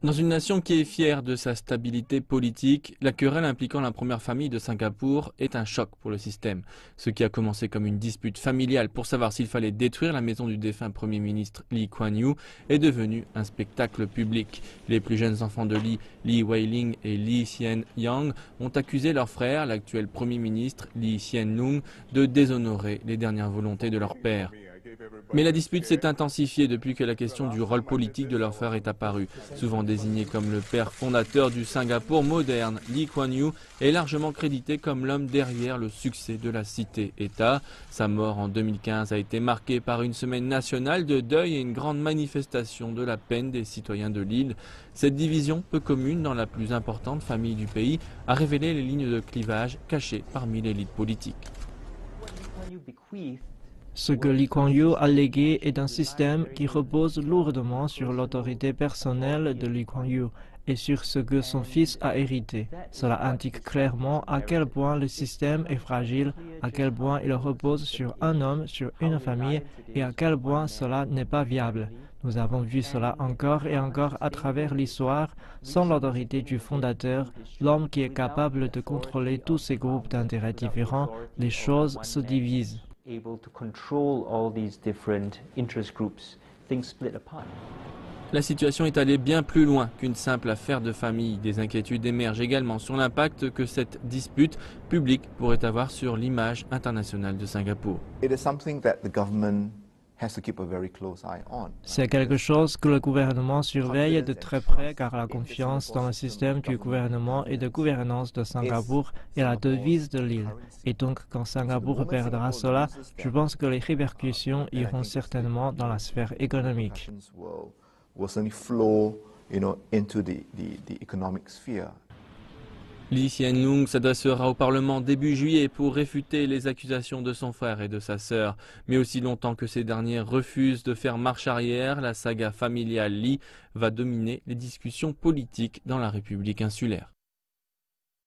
Dans une nation qui est fière de sa stabilité politique, la querelle impliquant la première famille de Singapour est un choc pour le système. Ce qui a commencé comme une dispute familiale pour savoir s'il fallait détruire la maison du défunt Premier ministre Lee Kuan Yew est devenu un spectacle public. Les plus jeunes enfants de Lee, Lee Wei-ling et Lee Hsien Yang, ont accusé leur frère, l'actuel Premier ministre Lee Hsien Loong, de déshonorer les dernières volontés de leur père. Mais la dispute s'est intensifiée depuis que la question du rôle politique de leur frère est apparue. Souvent désigné comme le père fondateur du Singapour moderne, Lee Kuan Yew est largement crédité comme l'homme derrière le succès de la cité-État. Sa mort en 2015 a été marquée par une semaine nationale de deuil et une grande manifestation de la peine des citoyens de l'île. Cette division peu commune dans la plus importante famille du pays a révélé les lignes de clivage cachées parmi l'élite politique. Ce que Lee Kuan Yew a légué est un système qui repose lourdement sur l'autorité personnelle de Lee Kuan Yew et sur ce que son fils a hérité. Cela indique clairement à quel point le système est fragile, à quel point il repose sur un homme, sur une famille et à quel point cela n'est pas viable. Nous avons vu cela encore et encore à travers l'histoire. Sans l'autorité du fondateur, l'homme qui est capable de contrôler tous ces groupes d'intérêts différents, les choses se divisent. Able to control all these different interest groups, things split apart. La situation est allée bien plus loin qu'une simple affaire de famille. Des inquiétudes émergent également sur l'impact que cette dispute publique pourrait avoir sur l'image internationale de Singapour. C'est quelque chose que le gouvernement surveille de très près car la confiance dans le système du gouvernement et de gouvernance de Singapour est la devise de l'île. Et donc, quand Singapour perdra cela, je pense que les répercussions iront certainement dans la sphère économique. Lee Hsien Loong s'adressera au Parlement début juillet pour réfuter les accusations de son frère et de sa sœur. Mais aussi longtemps que ces derniers refusent de faire marche arrière, la saga familiale Lee va dominer les discussions politiques dans la République insulaire.